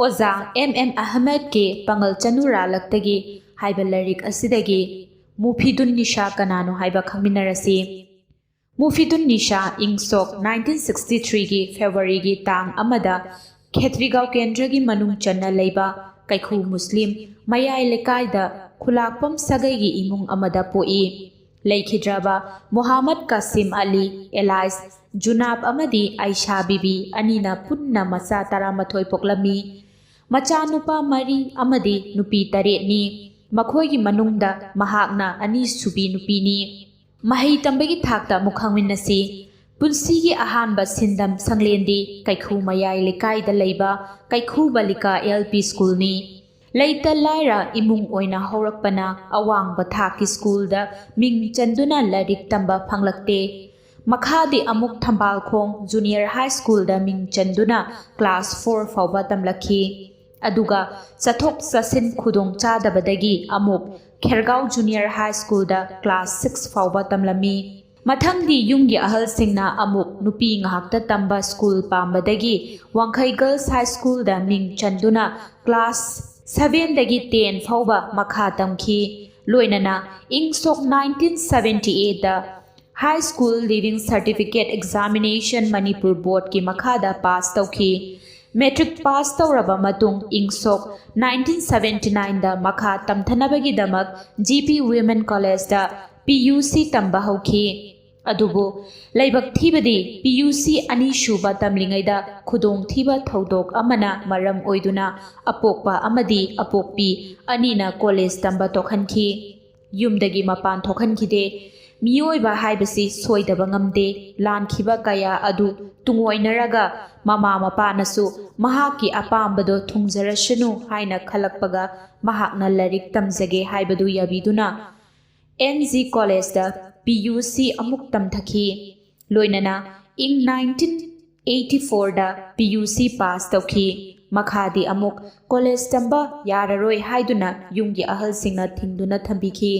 ꯑꯣꯖꯥ M. Ahmed ke Pangal Chanuralaktagi haiba larik asidagi Mufidun Neesha kanano haiba khangminarasi. Mufidun Neesha ing sok 1963 gi February gi tang amada Khetrigao Kendra gi manung channa leiba Kaikhu Muslim Mayai Lekaida Khulakpam Sagai gi imung amada poi. Laikhidraba Muhammad Qasim Ali Elias Junab Amadi Aisha Bibi Anina Punna Masa Taramathoi Poklami Machanupa Mari Amadi Nupi Taretni Makhoigi Manungda Mahakna Ani Subi Nupini Mahai Tambagi Thakta Mukhangminasi Punsigi Ahanba Sindam Sanglendi Kaikhu Mayai Lekaida Leiba Kaikhu Balika LP School ni Laita Laira imung oina horakpana awang bathaki school da ming chanduna larik tamba phanglakte makhadi amuk thambal khong junior high school da ming chanduna class 4 fawba tamlakhi aduga sathok sasin khudong chadabadagi amuk Khergao junior high school da class 6 fawba tamlami mathangdi yumgi ahal singna amuk nupi ngahakta tamba school pambadagi Wangkhai girls high school da ming chanduna class 7 dagi 10 fawba makha tamki loinana ing sok 1978 da high school leaving certificate examination Manipur board ki makha da pass tawki metric pass tawraba matung ing sok 1979 da makha tamthanabagi damak GP women college da PUC tamba hauki adubu laibak thibadi PUC ani shuba tamlingaida khudong thiba thodok amana maram oiduna apokpa amadi apokpi anina college tamba tokhanki yumdagi mapan thokhankhide miyoiba haibasi soidaba ngamde lankhiba kaya adu tungoinaraga mama mapanasu mahaki apambado thungjarashanu haina khalakpaga mahakna larik tamjage haibadu yabiduna NG college da PUC amuk tamthaki loinana ing 1984 da PUC pass tawki makhadi amuk college tamba yararoi haiduna yumgi ahal singna thingduna thambiki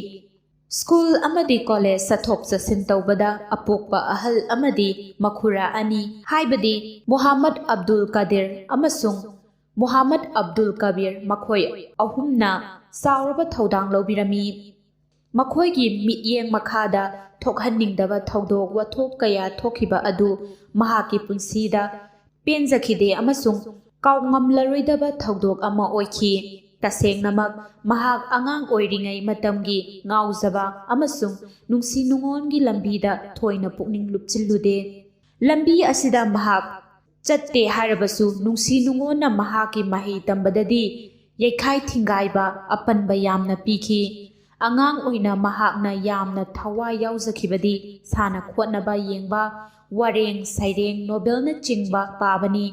school amadi college sathok sasin tawbada apokpa ahal amadi makhura ani haibadi Muhammad Abdul Qadir amasung Muhammad Abdul Kabir makhoi ahumna sauraba thodang lobirami Makhoigi mityeng makhada thokhaningdaba thodok wathok kaya thokhiba adu mahaki punsida penjakhide amasung kawngamlaroidaba thodok ama oikhi tasengnamak mahak angang oiringai matamgi ngaujaba amasung nungsi nungongi lambida thoina pukning lupchillude lambi asida mahak chatte harabasu nungsi nungona mahaki mahi tambadadi yekhai thingaiba apanba yamna pikhi Angang oina mahakna yamna thawai yauzakibadi sana khotnaba yengba wareng saireng Nobel na chingba pabani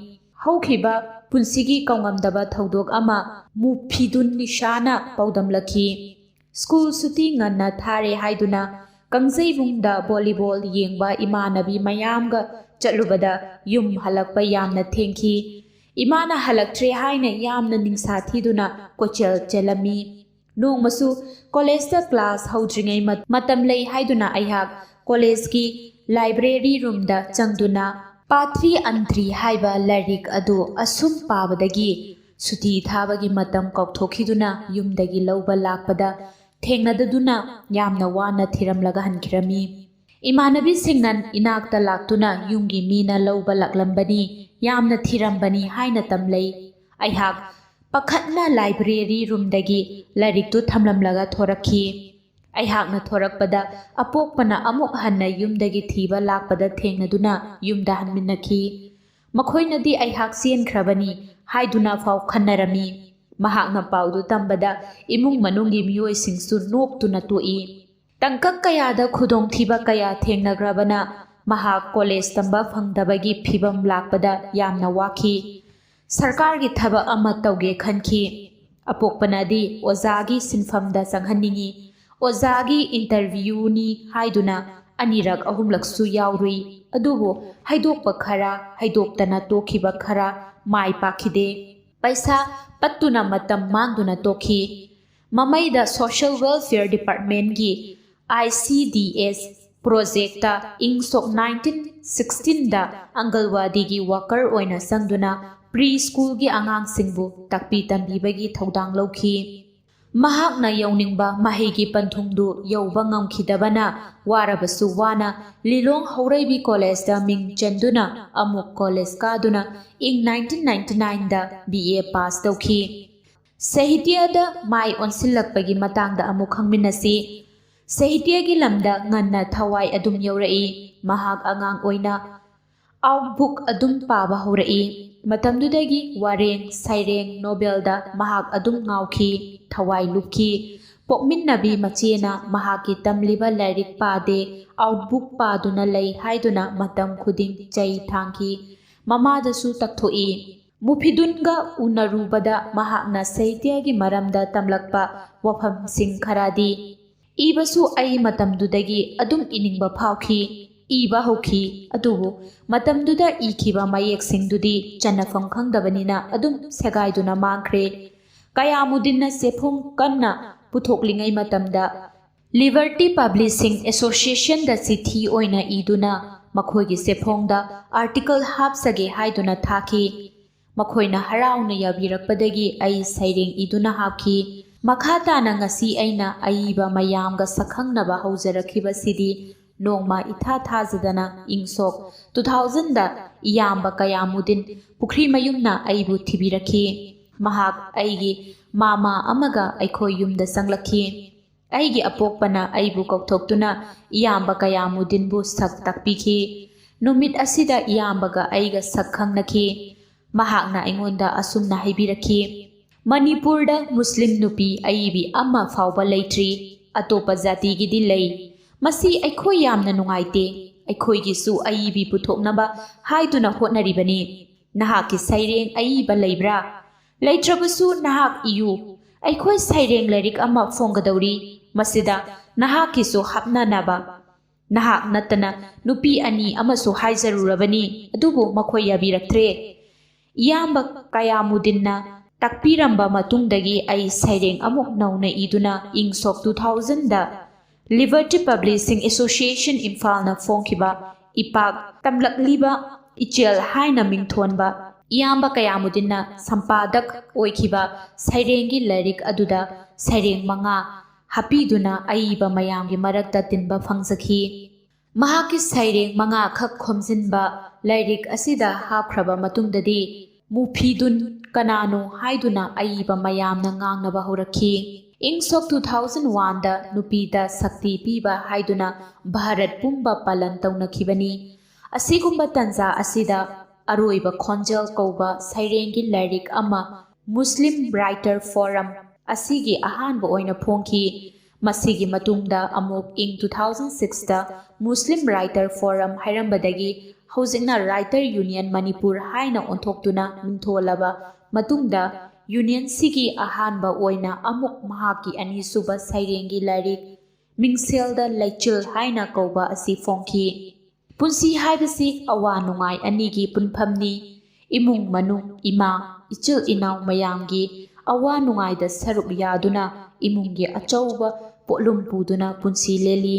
haukiba punsigi kaungamdaba thodok ama Mufidun Neesha na paudamlakhi school suti nganna thare haiduna Kangjaibungda volleyball yengba imanabi mayamga chatlubada yum halakpa yamna thengki imana halaktre haina yamna ningsa thiduna kochel chelami Nong masu college da class haudringai matam lei haiduna aihak college ki library room da changduna patri antri haiba larik adu asum pabadagi suti thabagi matam kokthokiduna yumdagi lawba lakpada thengnadaduna yamna wana thiramlaga hankhirami imanabi singnan inakta laktuna yumgi mina lawba laklambani yamna thirambani haina tamlei aihak Pakhatna library room dagi lariktu thamlamlaga thorakhi aihakna thorakpada apokpana amuk hanna yumdagi thiba lakpada thengnaduna yumda hanminnakhi makhoinadi aihak sienkrabani haiduna faw khannarami mahakna paudu tambada imung manungi miyoi singsu noktuna toi tangkak kayada khudong thiba kaya thengnagrabana mahak college tamba phangdabagi phibam lakpada yamna wakhi Sarkar gi thaba ama tawge khanki apokpanadi ozagi sinfamda changhaningi ozagi interview ni haiduna anirak ahumlaksu yaurui adubo haidokpa khara haidoktana tokhiba khara mai pakhide paisa pattuna matam mangduna tokhi mamaida social welfare department gi ICDS project ta ing sok 1916 da Angalwadi gi worker oina sangduna pre ꯁ꯭ꯀꯨꯜꯒꯤ ꯑꯉꯥꯡꯁꯤꯡꯕꯨ ꯇꯥꯛꯄꯤ ꯇꯝꯕꯤꯕꯒꯤ ꯊꯧꯗꯥꯡ ꯂꯧꯈꯤ꯫ ꯃꯍꯥꯛꯅ ꯌꯧꯅꯤꯡꯕ ꯃꯍꯩꯒꯤ ꯄꯟꯊꯨꯡꯗꯨ ꯌꯧꯕ ꯉꯝꯈꯤꯗꯕꯅ ꯋꯥꯔꯕꯁꯨ ꯋꯥꯅ ꯂꯤꯂꯣꯡ ꯍꯧꯔꯩꯕꯤ ꯀꯣꯂꯦꯖꯇ ꯃꯤꯡ ꯆꯟꯗꯨꯅ ꯑꯃꯨꯛ ꯀꯣꯂꯦꯖ ꯀꯥꯗꯨꯅ ꯏꯪ 1999ꯗ BA ꯄꯥꯁ ꯇꯧꯈꯤ꯫ ꯁꯥꯍꯤꯇ꯭ꯌꯗ ꯃꯥꯏ ꯑꯣꯟꯁꯤꯜꯂꯛꯄꯒꯤ ꯃꯇꯥꯡꯗ ꯑꯃꯨꯛ ꯈꯪꯃꯤꯟꯅꯁꯤ꯫ ꯁꯥꯍꯤꯇ꯭ꯌꯒꯤ ꯂꯝꯗ ꯉꯟꯅ ꯊꯋꯥꯏ ꯑꯗꯨꯝ ꯌꯧꯔꯛꯏ꯫ ꯃꯍꯥꯛ ꯑꯉꯥꯡ ꯑꯣꯏꯅ ꯑꯥꯎꯠꯕꯨꯛ ꯑꯗꯨꯝ ꯄꯥꯕ ꯍꯧꯔꯛꯏ꯫ ꯃꯇꯝꯗꯨꯗꯒꯤ ꯋꯥꯔꯦꯡ ꯁꯩꯔꯦꯡ ꯅꯣꯕꯦꯜꯗ ꯃꯍꯥꯛ ꯑꯗꯨꯝ ꯉꯥꯎꯈꯤ, ꯊꯋꯥꯏ ꯂꯨꯞꯈꯤ꯫ ꯄꯣꯛꯃꯤꯟꯅꯕꯤ ꯃꯆꯦꯅ ꯃꯍꯥꯛꯀꯤ ꯇꯝꯂꯤꯕ ꯂꯥꯏꯔꯤꯛ ꯄꯥꯗꯦ, ꯑꯥꯎꯠꯕꯨꯛ ꯄꯥꯗꯨꯅ ꯂꯩ ꯍꯥꯏꯗꯨꯅ ꯃꯇꯝ ꯈꯨꯗꯤꯡ ꯆꯩ ꯊꯥꯡꯈꯤ꯫ ꯃꯃꯥꯗꯁꯨ ꯇꯛꯊꯣꯛꯏ꯫ ꯃꯨꯐꯤꯗꯨꯟꯒ ꯎꯅꯔꯨꯕꯗ ꯃꯍꯥꯛꯅ ꯁꯥꯍꯤꯇ꯭ꯌꯒꯤ ꯃꯔꯝꯗ ꯇꯝꯂꯛꯄ ꯋꯥꯐꯝꯁꯤꯡ ꯈꯔꯗꯤ: ꯏꯕꯁꯨ ꯑꯩ ꯃꯇꯝꯗꯨꯗꯒꯤ ꯑꯗꯨꯝ ꯏꯅꯤꯡꯕ ꯐꯥꯎꯈꯤ, ꯏꯕ ꯍꯧꯈꯤ꯫ ꯑꯗꯨꯕꯨ ꯃꯇꯝꯗꯨꯗ ꯏꯈꯤꯕ ꯃꯌꯦꯛꯁꯤꯡꯗꯨꯗꯤ ꯆꯟꯅꯐꯝ ꯈꯪꯗꯕꯅꯤꯅ ꯑꯗꯨꯝ ꯁꯦꯒꯥꯏꯗꯨꯅ ꯃꯥꯡꯈ꯭ꯔꯦ꯫ ꯀꯌꯥꯃꯨꯗꯤꯟꯅ ꯁꯦꯐꯣꯡ ꯀꯟꯅ ꯄꯨꯊꯣꯛꯂꯤꯉꯩ ꯃꯇꯝꯗ ꯂꯤꯕꯔꯇꯤ ꯄꯕ꯭ꯂꯤꯁꯤꯡ ꯑꯦꯁꯣꯁꯤꯌꯦꯁꯟꯗ ꯆꯤꯊꯤ ꯑꯣꯏꯅ ꯏꯗꯨꯅ ꯃꯈꯣꯏꯒꯤ ꯁꯦꯐꯣꯡꯗ ꯑꯥꯔꯇꯤꯀꯜ ꯍꯥꯞꯆꯒꯦ ꯍꯥꯏꯗꯨꯅ ꯊꯥꯈꯤ꯫ ꯃꯈꯣꯏꯅ ꯍꯔꯥꯎꯅ ꯌꯥꯕꯤꯔꯛꯄꯗꯒꯤ ꯑꯩ ꯁꯩꯔꯦꯡ ꯏꯗꯨꯅ ꯍꯥꯞꯈꯤ꯫ ꯃꯈꯥ ꯇꯥꯅ ꯉꯁꯤ ꯑꯩꯅ ꯑꯏꯕ ꯃꯌꯥꯝꯒ ꯁꯛꯈꯪꯅꯕ ꯍꯧꯖꯔꯛꯈꯤꯕꯁꯤꯗꯤ ꯅꯣꯡꯃ ꯏꯊꯥ ꯊꯥꯖꯗꯅ ꯏꯪ ꯁꯣꯛ 2000ꯗ ꯏꯌꯥꯝꯕ ꯀꯌꯥꯃꯨꯗꯤꯟ ꯄꯨꯈ꯭ꯔꯤꯃꯌꯨꯝꯅ ꯑꯩꯕꯨ ꯊꯤꯕꯤꯔꯛꯈꯤ꯫ ꯃꯍꯥꯛ ꯑꯩꯒꯤ ꯃꯥꯃꯥ ꯑꯃꯒ ꯑꯩꯈꯣꯏ ꯌꯨꯝꯗ ꯆꯪꯂꯛꯈꯤ꯫ ꯑꯩꯒꯤ ꯑꯄꯣꯛꯄꯅ ꯑꯩꯕꯨ ꯀꯧꯊꯣꯛꯇꯨꯅ ꯏꯌꯥꯝꯕ ꯀꯌꯥꯃꯨꯗꯤꯟꯕꯨ ꯁꯛ ꯇꯥꯛꯄꯤꯈꯤ꯫ ꯅꯨꯃꯤꯠ ꯑꯁꯤꯗ ꯏꯌꯥꯝꯕꯒ ꯑꯩꯒ ꯁꯛ ꯈꯪꯅꯈꯤ꯫ ꯃꯍꯥꯛꯅ ꯑꯩꯉꯣꯟꯗ ꯑꯁꯨꯝꯅ ꯍꯥꯏꯕꯤꯔꯛꯈꯤ: ꯃꯅꯤꯄꯨꯔꯗ ꯃꯨꯁꯂꯤꯝ ꯅꯨꯄꯤ ꯑꯏꯕꯤ ꯑꯃ ꯐꯥꯎꯕ ꯂꯩꯇ꯭ꯔꯤ, ꯑꯇꯣꯞꯄ ꯖꯥꯇꯤꯒꯤꯗꯤ ꯂꯩ꯫ ꯃꯁꯤ ꯑꯩꯈꯣꯏ ꯌꯥꯝꯅ ꯅꯨꯡꯉꯥꯏꯇꯦ꯫ ꯑꯩꯈꯣꯏꯒꯤꯁꯨ ꯑꯏꯕꯤ ꯄꯨꯊꯣꯛꯅꯕ ꯍꯥꯏꯗꯨꯅ ꯍꯣꯠꯅꯔꯤꯕꯅꯤ꯫ ꯅꯍꯥꯛꯀꯤ ꯁꯩꯔꯦꯡ ꯑꯏꯕ ꯂꯩꯕ꯭ꯔꯥ? ꯂꯩꯇ꯭ꯔꯕꯁꯨ ꯅꯍꯥꯛ ꯏꯌꯨ꯫ ꯑꯩꯈꯣꯏ ꯁꯩꯔꯦꯡ ꯂꯥꯏꯔꯤꯛ ꯑꯃ ꯐꯣꯡꯒꯗꯧꯔꯤ, ꯃꯁꯤꯗ ꯅꯍꯥꯛꯀꯤꯁꯨ ꯍꯥꯞꯅꯅꯕ꯫ ꯅꯍꯥꯛ ꯅꯠꯇꯅ ꯅꯨꯄꯤ 2 ꯑꯃꯁꯨ ꯍꯥꯏꯖꯔꯨꯔꯕꯅꯤ, ꯑꯗꯨꯕꯨ ꯃꯈꯣꯏ ꯌꯥꯕꯤꯔꯛꯇ꯭ꯔꯦ꯫ ꯏꯌꯥꯝꯕ ꯀꯌꯥꯃꯨꯗꯤꯟꯅ ꯇꯥꯛꯄꯤꯔꯝꯕ ꯃꯇꯨꯡꯗꯒꯤ ꯑꯩ ꯁꯩꯔꯦꯡ ꯑꯃꯨꯛ ꯅꯧꯅ ꯏꯗꯨꯅ ꯏꯪ ꯁꯣꯛ 2000ꯗ ꯂꯤꯕꯔꯇꯤ ꯄꯕ꯭ꯂꯤꯁꯤꯡ ꯑꯦꯁꯣꯁꯤꯌꯦꯁꯟ ꯏꯝꯐꯥꯜꯅ ꯐꯣꯡꯈꯤꯕ ꯏꯄꯥꯛ ꯇꯝꯂꯛꯂꯤꯕ ꯏꯆꯦꯜ ꯍꯥꯏꯅ ꯃꯤꯡꯊꯣꯟꯕ ꯏꯌꯥꯝꯕ ꯀꯌꯥꯃꯨꯗꯤꯟꯅ ꯁꯝꯄꯥꯗꯛ ꯑꯣꯏꯈꯤꯕ ꯁꯩꯔꯦꯡꯒꯤ ꯂꯥꯏꯔꯤꯛ ꯑꯗꯨꯗ ꯁꯩꯔꯦꯡ 5 ꯍꯥꯞꯄꯤꯗꯨꯅ ꯑꯏꯕ ꯃꯌꯥꯝꯒꯤ ꯃꯔꯛꯇ ꯇꯤꯟꯕ ꯐꯪꯖꯈꯤ꯫ ꯃꯍꯥꯛꯀꯤ ꯁꯩꯔꯦꯡ 5 ꯈꯛ ꯈꯣꯝꯖꯤꯟꯕ ꯂꯥꯏꯔꯤꯛ ꯑꯁꯤꯗ ꯍꯥꯞꯈ꯭ꯔꯕ ꯃꯇꯨꯡꯗꯗꯤ ꯃꯨꯐꯤꯗꯨꯟ ꯀꯅꯥꯅꯣ ꯍꯥꯏꯗꯨꯅ ꯑꯏꯕ ꯃꯌꯥꯝꯅ ꯉꯥꯡꯅꯕ ꯍꯧꯔꯛꯈꯤ꯫ ꯏꯪ ꯁꯣꯛ 2001ꯗ ꯅꯨꯄꯤꯗ ꯁꯛꯇꯤ ꯄꯤꯕ ꯍꯥꯏꯗꯨꯅ ꯚꯥꯔꯠ ꯄꯨꯝꯕ ꯄꯥꯂꯟ ꯇꯧꯅꯈꯤꯕꯅꯤ꯫ ꯑꯁꯤꯒꯨꯝꯕ ꯇꯥꯟꯖꯥ ꯑꯁꯤꯗ ꯑꯔꯣꯏꯕ ꯈꯣꯟꯖꯦꯜ ꯀꯧꯕ ꯁꯩꯔꯦꯡꯒꯤ ꯂꯥꯏꯔꯤꯛ ꯑꯃ ꯃꯨꯁꯂꯤꯝ ꯔꯥꯏꯇꯔ ꯐꯣꯔꯝ ꯑꯁꯤꯒꯤ ꯑꯍꯥꯟꯕ ꯑꯣꯏꯅ ꯐꯣꯡꯈꯤ꯫ ꯃꯁꯤꯒꯤ ꯃꯇꯨꯡꯗ ꯑꯃꯨꯛ ꯏꯪ 2006ꯗ ꯃꯨꯁꯂꯤꯝ ꯔꯥꯏꯇꯔ ꯐꯣꯔꯝ ꯍꯥꯏꯔꯝꯕꯗꯒꯤ ꯍꯧꯖꯤꯛꯅ ꯔꯥꯏꯇꯔ ꯌꯨꯅꯤꯌꯟ ꯃꯅꯤꯄꯨꯔ ꯍꯥꯏꯅ ꯑꯣꯟꯊꯣꯛꯇꯨꯅ ꯃꯤꯡꯊꯣꯜꯂꯕ ꯃꯇꯨꯡꯗ ꯌꯨꯅꯤꯌꯟꯁꯤꯒꯤ ꯑꯍꯥꯟꯕ ꯑꯣꯏꯅ ꯑꯃꯨꯛ ꯃꯍꯥꯛꯀꯤ ꯑꯅꯤꯁꯨꯕ ꯁꯩꯔꯦꯡꯒꯤ ꯂꯥꯏꯔꯤꯛ ꯃꯤꯡꯁꯦꯜꯗ ꯂꯩꯆꯤꯜ ꯍꯥꯏꯅ ꯀꯧꯕ ꯑꯁꯤ ꯐꯣꯡꯈꯤ꯫ ꯄꯨꯟꯁꯤ ꯍꯥꯏꯕꯁꯤ ꯑꯋꯥ ꯅꯨꯡꯉꯥꯏ ꯑꯅꯤꯒꯤ ꯄꯨꯟꯐꯝꯅꯤ꯫ ꯏꯃꯨꯡ ꯃꯅꯨꯡ, ꯏꯃꯥ ꯏꯆꯤꯜ ꯏꯅꯥꯎ ꯃꯌꯥꯝꯒꯤ ꯑꯋꯥ ꯅꯨꯡꯉꯥꯏꯗ ꯁꯔꯨꯛ ꯌꯥꯗꯨꯅ ꯏꯃꯨꯡꯒꯤ ꯑꯆꯧꯕ ꯄꯣꯠꯂꯨꯝ ꯄꯨꯗꯨꯅ ꯄꯨꯟꯁꯤ ꯂꯦꯜꯂꯤ꯫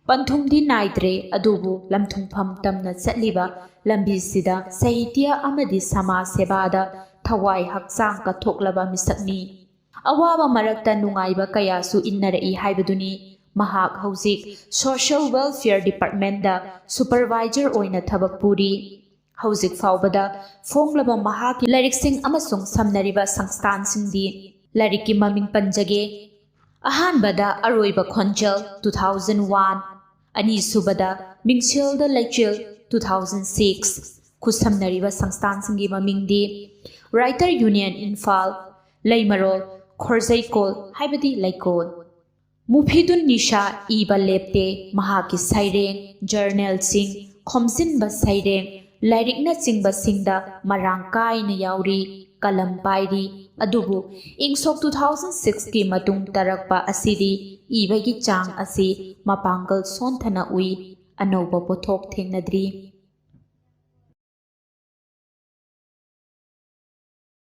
ꯄꯟꯊꯨꯡꯗꯤ ꯅꯥꯏꯗ꯭ꯔꯦ, ꯑꯗꯨꯕꯨ ꯂꯝꯊꯨꯡꯐꯝ ꯇꯝꯅ ꯆꯠꯂꯤꯕ ꯂꯝꯕꯤꯁꯤꯗ ꯁꯥꯍꯤꯇ꯭ꯌ ꯑꯃꯗꯤ ꯁꯃꯥꯖ ꯁꯦꯕꯥꯗ ꯊꯋꯥꯏ ꯍꯛꯆꯥꯡ ꯀꯠꯊꯣꯛꯂꯕ ꯃꯤꯁꯛꯅꯤ꯫ ꯑꯋꯥꯕ ꯃꯔꯛꯇ ꯅꯨꯡꯉꯥꯏꯕ ꯀꯌꯥꯁꯨ ꯏꯟꯅꯔꯛꯏ ꯍꯥꯏꯕꯗꯨꯅꯤ꯫ ꯃꯍꯥꯛ ꯍꯧꯖꯤꯛ ꯁꯣꯁꯤꯌꯦꯜ ꯋꯦꯜꯐꯤꯌꯔ ꯗꯤꯄꯥꯔꯠꯃꯦꯟꯇꯗ ꯁꯨꯄꯔꯚꯥꯏꯖꯔ ꯑꯣꯏꯅ ꯊꯕꯛ ꯄꯨꯔꯤ꯫ ꯍꯧꯖꯤꯛ ꯐꯥꯎꯕꯗ ꯐꯣꯡꯂꯕ ꯃꯍꯥꯛꯀꯤ ꯂꯥꯏꯔꯤꯛꯁꯤꯡ ꯑꯃꯁꯨꯡ ꯁꯝꯅꯔꯤꯕ ꯁꯪꯁꯊꯥꯟꯁꯤꯡꯗꯤ: ꯂꯥꯏꯔꯤꯛꯀꯤ ꯃꯃꯤꯡ ꯄꯟꯖꯒꯦ: ꯑꯍꯥꯟꯕꯗ ꯑꯔꯣꯏꯕ ꯈꯣꯟꯖꯦꯜ 2001, ꯑꯅꯤꯁꯨꯕꯗ ꯃꯤꯡꯁꯦꯜꯗ ꯂꯩꯆꯤꯜ 2006꯫ ꯈꯨꯠꯁꯝꯅꯔꯤꯕ ꯁꯪꯁꯊꯥꯟꯁꯤꯡꯒꯤ ꯃꯃꯤꯡꯗꯤ: ꯔꯥꯏꯇꯔ ꯌꯨꯅꯤꯌꯟ ꯏꯝꯐꯥꯜ, ꯂꯩꯃꯔꯣꯜ, ꯈꯣꯔꯖꯩꯀꯣꯜ ꯍꯥꯏꯕꯗꯤ ꯂꯩꯀꯣꯜ꯫ ꯃꯨꯐꯤꯗꯨꯟ ꯅꯤꯁꯥ ꯏꯕ ꯂꯦꯞꯇꯦ꯫ ꯃꯍꯥꯛꯀꯤ ꯁꯩꯔꯦꯡ, ꯖꯔꯅꯦꯜꯁꯤꯡ, ꯈꯣꯝꯖꯤꯟꯕ ꯁꯩꯔꯦꯡ, ꯂꯥꯏꯔꯤꯛꯅꯆꯤꯡꯕꯁꯤꯡꯗ ꯃꯔꯥꯡ ꯀꯥꯏꯅ ꯌꯥꯎꯔꯤ, ꯀꯂꯝ ꯄꯥꯏꯔꯤ꯫ ꯑꯗꯨꯕꯨ ꯏꯪ ꯁꯣꯛ 2006ꯀꯤ ꯃꯇꯨꯡ ꯇꯥꯔꯛꯄ ꯑꯁꯤꯗꯤ ꯏꯕꯒꯤ ꯆꯥꯡ ꯑꯁꯤ ꯃꯄꯥꯡꯒꯜ ꯁꯣꯟꯊꯅ ꯎꯏ, ꯑꯅꯧꯕ ꯄꯣꯠꯊꯣꯛ ꯊꯦꯡꯅꯗ꯭ꯔꯤ꯫